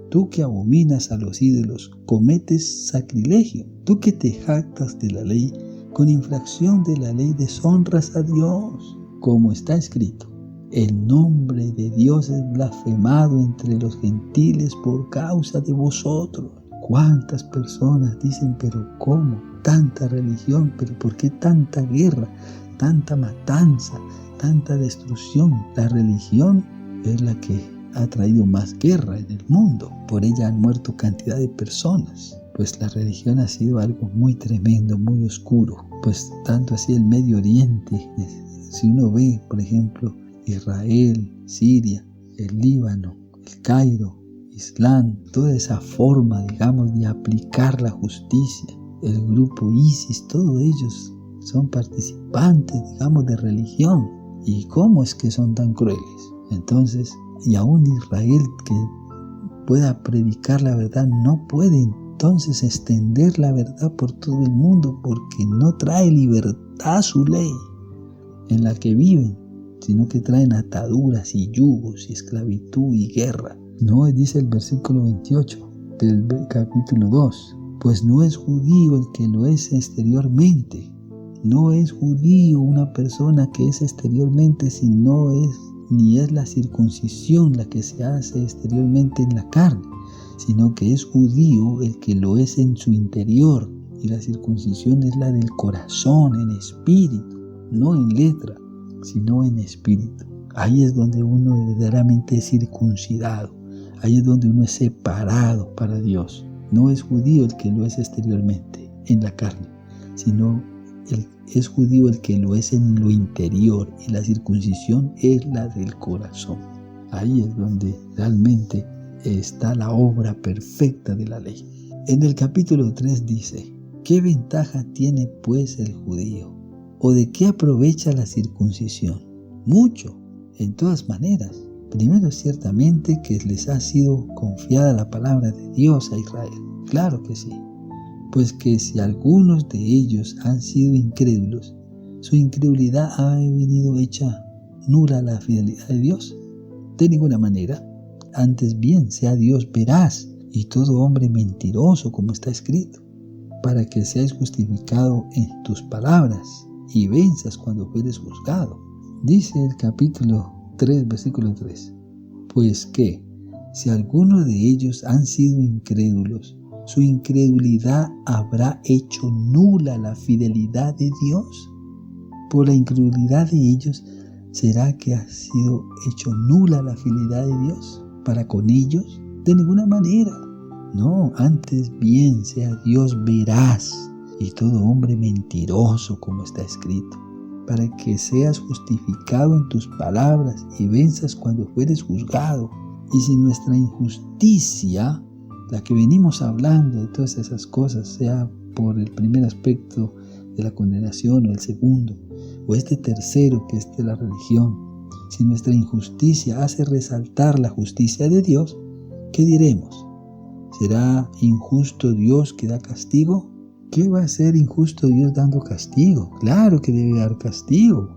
Speaker 1: Tú que abominas a los ídolos, cometes sacrilegio. Tú que te jactas de la ley, con infracción de la ley deshonras a Dios. Como está escrito, el nombre de Dios es blasfemado entre los gentiles por causa de vosotros. ¿Cuántas personas dicen, pero cómo? Tanta religión, pero ¿por qué tanta guerra, tanta matanza, tanta destrucción? La religión es la que ha traído más guerra en el mundo. Por ella han muerto cantidad de personas. Pues la religión ha sido algo muy tremendo, muy oscuro. Pues tanto así el Medio Oriente, si uno ve, por ejemplo, Israel, Siria, el Líbano, el Cairo, Islam, toda esa forma, digamos, de aplicar la justicia, el grupo ISIS, todos ellos son participantes, digamos, de religión. ¿Y cómo es que son tan crueles? Entonces, y aún Israel que pueda predicar la verdad, no puede entonces extender la verdad por todo el mundo, porque no trae libertad su ley en la que viven, sino que traen ataduras y yugos y esclavitud y guerra. No, dice el versículo 28 del capítulo 2, pues no es judío el que lo es exteriormente. No es judío una persona que es exteriormente, sino ni es la circuncisión la que se hace exteriormente en la carne, sino que es judío el que lo es en su interior, y la circuncisión es la del corazón, en espíritu, no en letra, sino en espíritu. Ahí es donde uno verdaderamente es circuncidado, ahí es donde uno es separado para Dios. No es judío el que lo es exteriormente, en la carne, sino es judío el que lo es en lo interior, y la circuncisión es la del corazón. Ahí es donde realmente está la obra perfecta de la ley. En el capítulo 3 dice, ¿qué ventaja tiene pues el judío? ¿O de qué aprovecha la circuncisión? Mucho, en todas maneras. Primero, ciertamente que les ha sido confiada la palabra de Dios a Israel. Claro que sí. Pues que si algunos de ellos han sido incrédulos, Su incredulidad ha venido hecha nula la fidelidad de Dios. De ninguna manera. Antes bien sea Dios veraz y todo hombre mentiroso, como está escrito, para que seas justificado en tus palabras y venzas cuando fueres juzgado. Dice el capítulo 3, versículo 3. Pues que, si algunos de ellos han sido incrédulos, su incredulidad habrá hecho nula la fidelidad de Dios. Por la incredulidad de ellos, ¿será que ha sido hecho nula la fidelidad de Dios para con ellos? De ninguna manera. No, antes bien sea Dios veraz y todo hombre mentiroso, como está escrito, para que seas justificado en tus palabras y venzas cuando fueres juzgado. Y si nuestra injusticia, la que venimos hablando de todas esas cosas, sea por el primer aspecto de la condenación o el segundo, o este tercero que es de la religión, si nuestra injusticia hace resaltar la justicia de Dios, ¿qué diremos? ¿Será injusto Dios que da castigo? ¿Qué va a ser injusto Dios dando castigo? Claro que debe dar castigo.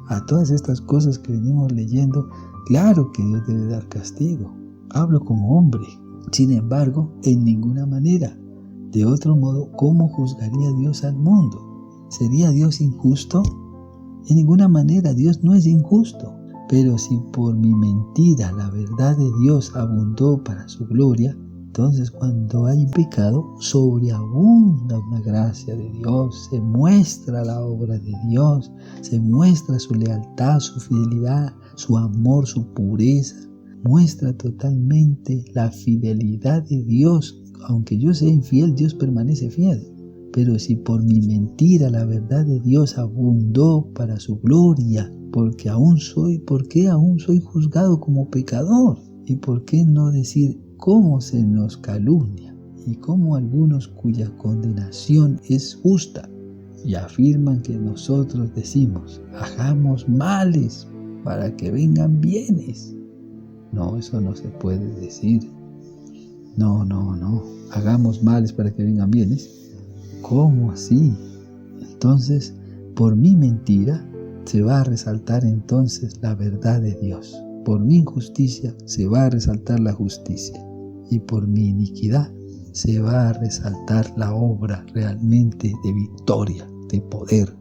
Speaker 1: A todas estas cosas que venimos leyendo, claro que Dios debe dar castigo. Hablo como hombre. Sin embargo, en ninguna manera. De otro modo, ¿cómo juzgaría Dios al mundo? ¿Sería Dios injusto? En ninguna manera, Dios no es injusto. Pero si por mi mentira la verdad de Dios abundó para su gloria, entonces cuando hay pecado, sobreabunda una gracia de Dios, se muestra la obra de Dios, se muestra su lealtad, su fidelidad, su amor, su pureza, muestra totalmente la fidelidad de Dios. Aunque yo sea infiel, Dios permanece fiel. Pero si por mi mentira la verdad de Dios abundó para su gloria, ¿por qué aún soy juzgado como pecador? ¿Y por qué no decir cómo se nos calumnia y cómo algunos cuya condenación es justa y afirman que nosotros decimos, hagamos males para que vengan bienes? No, eso no se puede decir. No, hagamos males para que vengan bienes. ¿Cómo así? Entonces, por mi mentira se va a resaltar entonces la verdad de Dios. Por mi injusticia se va a resaltar la justicia. Y por mi iniquidad se va a resaltar la obra realmente de victoria, de poder,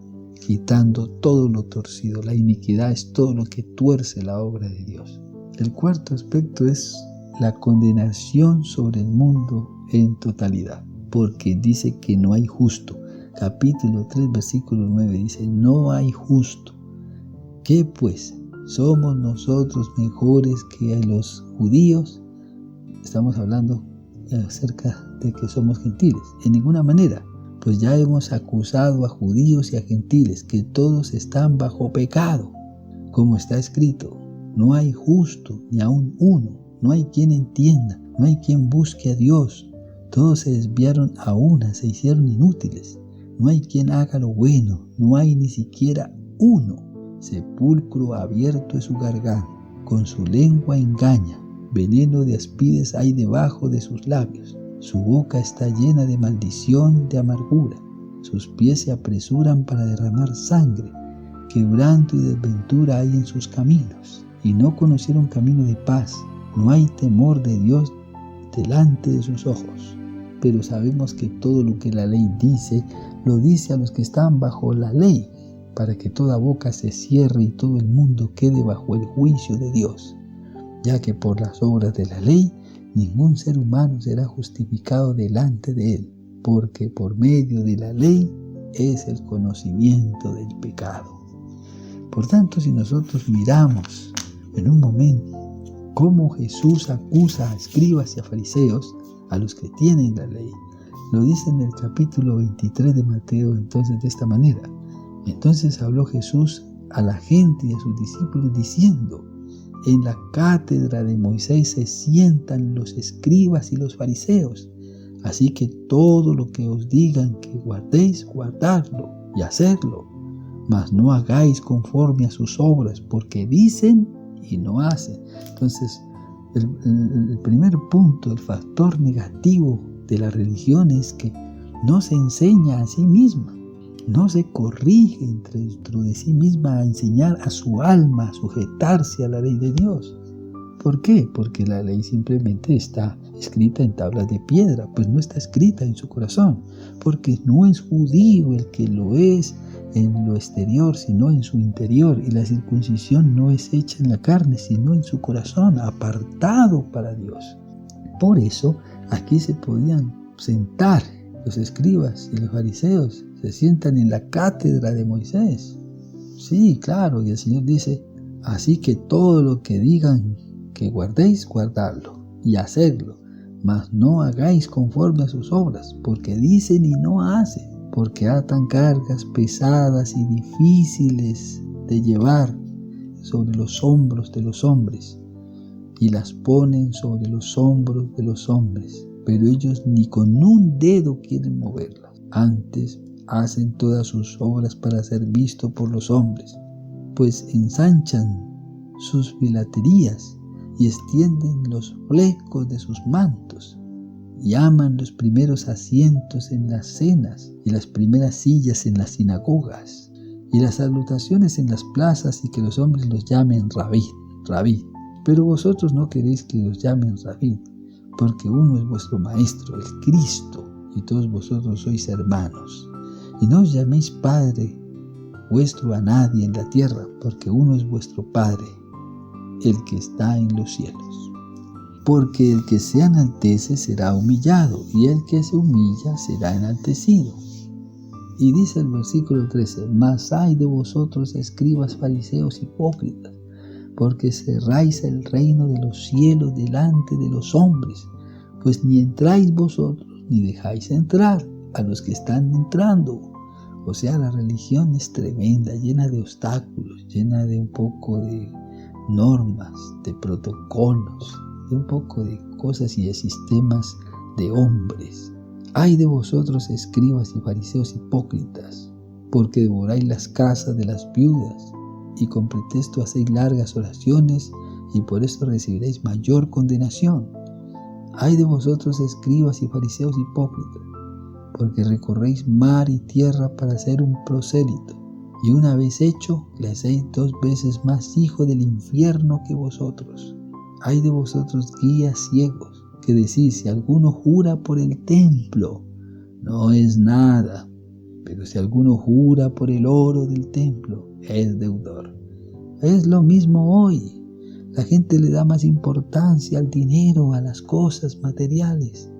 Speaker 1: quitando todo lo torcido. La iniquidad es todo lo que tuerce la obra de Dios. El cuarto aspecto es la condenación sobre el mundo en totalidad, porque dice que no hay justo. Capítulo 3, versículo 9 dice, no hay justo. ¿Qué pues? ¿Somos nosotros mejores que los judíos? Estamos hablando acerca de que somos gentiles. En ninguna manera, pues ya hemos acusado a judíos y a gentiles que todos están bajo pecado. Como está escrito, no hay justo ni aun uno, no hay quien entienda, no hay quien busque a Dios. Todos se desviaron a una, se hicieron inútiles. No hay quien haga lo bueno, no hay ni siquiera uno. Sepulcro abierto es su garganta, con su lengua engaña. Veneno de aspides hay debajo de sus labios. Su boca está llena de maldición, de amargura. Sus pies se apresuran para derramar sangre. Quebranto y desventura hay en sus caminos. Y no conocieron camino de paz. No hay temor de Dios delante de sus ojos. Pero sabemos que todo lo que la ley dice, lo dice a los que están bajo la ley, para que toda boca se cierre y todo el mundo quede bajo el juicio de Dios. Ya que por las obras de la ley, ningún ser humano será justificado delante de él, porque por medio de la ley es el conocimiento del pecado. Por tanto, si nosotros miramos en un momento cómo Jesús acusa a escribas y a fariseos, a los que tienen la ley, lo dice en el capítulo 23 de Mateo, entonces de esta manera. Entonces habló Jesús a la gente y a sus discípulos diciendo, en la cátedra de Moisés se sientan los escribas y los fariseos, así que todo lo que os digan que guardéis, guardadlo y hacerlo, mas no hagáis conforme a sus obras, porque dicen y no hacen. Entonces, el primer punto, el factor negativo de la religión es que no se enseña a sí misma.
Speaker 2: no se corrige dentro de sí misma a enseñar a su alma a sujetarse a la ley de Dios. ¿Por qué? Porque la ley simplemente está escrita en tablas de piedra, pues no está escrita en su corazón, porque no es judío el que lo es en lo exterior, sino en su interior, y la circuncisión no es hecha en la carne, sino en su corazón, apartado para Dios. Por eso, aquí se podían sentar los escribas y los fariseos, se sientan en la cátedra de Moisés. Sí, claro, y el Señor dice, así que todo lo que digan que guardéis, guardadlo y hacedlo, mas no hagáis conforme a sus obras, porque dicen y no hacen, porque atan cargas pesadas y difíciles de llevar sobre los hombros de los hombres, y las ponen sobre los hombros de los hombres, pero ellos ni con un dedo quieren moverlas. Antes hacen todas sus obras para ser visto por los hombres, pues ensanchan sus filaterías y extienden los flecos de sus mantos, y aman los primeros asientos en las cenas y las primeras sillas en las sinagogas, y las salutaciones en las plazas, y que los hombres los llamen rabí, rabí. Pero vosotros no queréis que los llamen rabí, porque uno es vuestro maestro, el Cristo, y todos vosotros sois hermanos. Y no os llaméis Padre vuestro a nadie en la tierra, porque uno es vuestro Padre, el que está en los cielos. Porque el que se enaltece será humillado, y el que se humilla será enaltecido. Y dice el versículo 13, mas ay de vosotros, escribas, fariseos, hipócritas, porque cerráis el reino de los cielos delante de los hombres, pues ni entráis vosotros, ni dejáis entrar a los que están entrando. O sea, la religión es tremenda, llena de obstáculos, llena de un poco de normas, de protocolos, de un poco de cosas y de sistemas de hombres. Ay de vosotros, escribas y fariseos hipócritas, porque devoráis las casas de las viudas, y con pretexto hacéis largas oraciones, y por esto recibiréis mayor condenación. Ay de vosotros, escribas y fariseos hipócritas, porque recorréis mar y tierra para ser un prosélito, y una vez hecho, le hacéis 2 veces más hijo del infierno que vosotros. Ay de vosotros, guías ciegos, que decís, si alguno jura por el templo, no es nada, pero si alguno jura por el oro del templo, es deudor. Es lo mismo hoy. La gente le da más importancia al dinero, a las cosas materiales,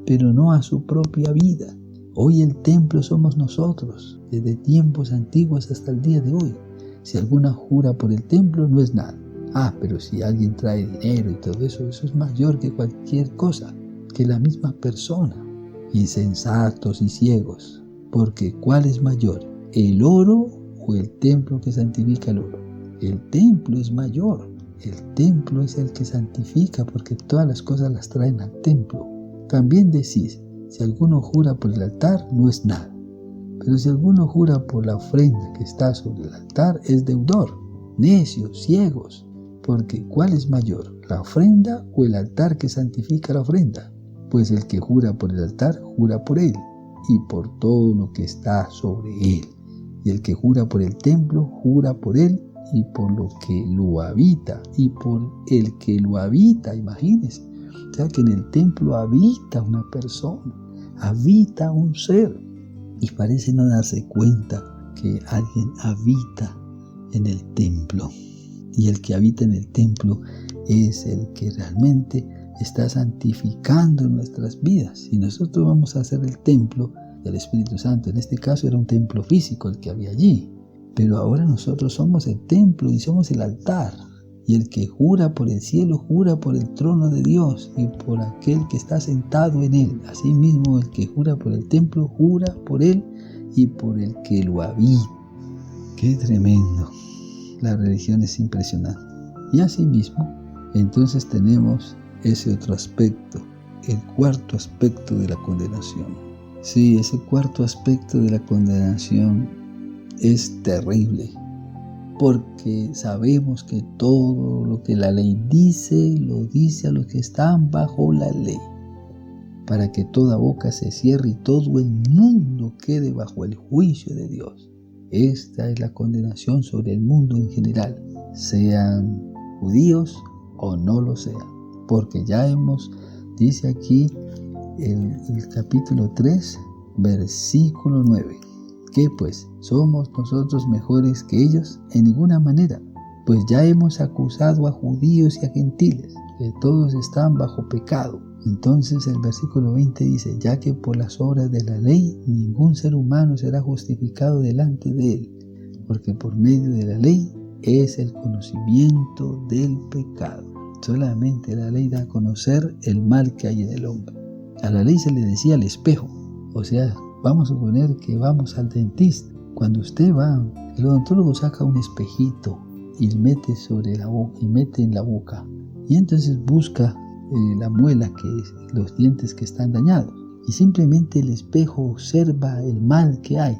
Speaker 2: pero no a su propia vida. Hoy el templo somos nosotros, desde tiempos antiguos hasta el día de hoy. Si alguna jura por el templo, no es nada. Pero si alguien trae dinero y todo eso, eso es mayor que cualquier cosa, que la misma persona. Insensatos y ciegos, porque ¿cuál es mayor? ¿El oro o el templo que santifica el oro? El templo es mayor. El templo es el que santifica, porque todas las cosas las traen al templo. También decís, si alguno jura por el altar, no es nada. Pero si alguno jura por la ofrenda que está sobre el altar, es deudor. Necios, ciegos, porque ¿cuál es mayor? ¿La ofrenda o el altar que santifica la ofrenda? Pues el que jura por el altar, jura por él, y por todo lo que está sobre él. Y el que jura por el templo, jura por él, y por lo que lo habita, y por el que lo habita, imagínense. O sea que en el templo habita una persona, habita un ser, y parece no darse cuenta que alguien habita en el templo. Y el que habita en el templo es el que realmente está santificando nuestras vidas. Y nosotros vamos a hacer el templo del Espíritu Santo. En este caso era un templo físico el que había allí. Pero ahora nosotros somos el templo y somos el altar. Y el que jura por el cielo, jura por el trono de Dios y por aquel que está sentado en él. Asimismo, el que jura por el templo, jura por él y por el que lo habita. ¡Qué tremendo! La religión es impresionante. Y asimismo, entonces tenemos ese otro aspecto, el cuarto aspecto de la condenación. Sí, ese cuarto aspecto de la condenación es terrible, porque sabemos que todo lo que la ley dice, lo dice a los que están bajo la ley. para que toda boca se cierre y todo el mundo quede bajo el juicio de Dios. Esta es la condenación sobre el mundo en general, sean judíos o no lo sean, porque ya dice aquí el capítulo 3, versículo 9, que pues, ¿somos nosotros mejores que ellos? En ninguna manera, pues ya hemos acusado a judíos y a gentiles, que todos están bajo pecado. Entonces el versículo 20 dice, ya que por las obras de la ley ningún ser humano será justificado delante de él, porque por medio de la ley es el conocimiento del pecado. Solamente la ley da a conocer el mal que hay en el hombre. A la ley se le decía el espejo, o sea, vamos a suponer que vamos al dentista. Cuando usted va, el odontólogo saca un espejito y mete sobre la boca, y mete en la boca, y entonces busca la muela, los dientes que están dañados, y simplemente el espejo observa el mal que hay,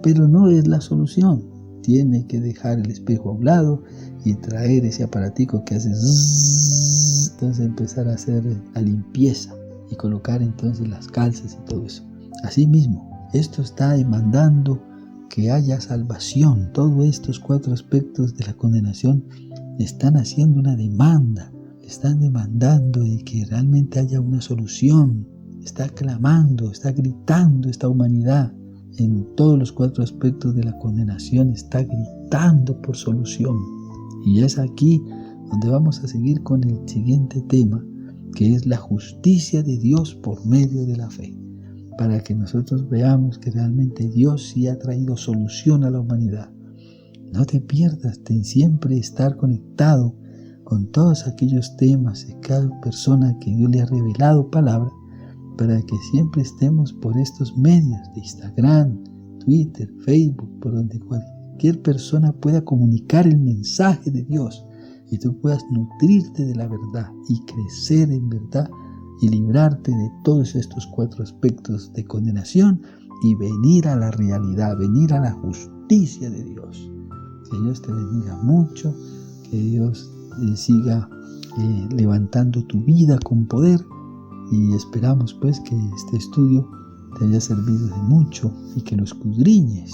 Speaker 2: pero no es la solución. Tiene que dejar el espejo a un lado y traer ese aparatico que hace zzzz, entonces empezar a hacer la limpieza y colocar entonces las calzas y todo eso. Asimismo, esto está demandando que haya salvación. Todos estos 4 aspectos de la condenación están haciendo una demanda, están demandando de que realmente haya una solución. Está clamando, está gritando esta humanidad. En todos los 4 aspectos de la condenación está gritando por solución. Y es aquí donde vamos a seguir con el siguiente tema, que es la justicia de Dios por medio de la fe, para que nosotros veamos que realmente Dios sí ha traído solución a la humanidad. No te pierdas de siempre estar conectado con todos aquellos temas de cada persona que Dios le ha revelado palabra, para que siempre estemos por estos medios de Instagram, Twitter, Facebook, por donde cualquier persona pueda comunicar el mensaje de Dios y tú puedas nutrirte de la verdad y crecer en verdad y librarte de todos estos 4 aspectos de condenación y venir a la realidad, venir a la justicia de Dios. Que Dios te bendiga mucho, que Dios siga levantando tu vida con poder. Y esperamos pues que este estudio te haya servido de mucho y que lo escudriñes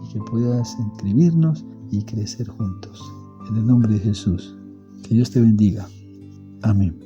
Speaker 2: y que puedas inscribirnos y crecer juntos. En el nombre de Jesús, que Dios te bendiga. Amén.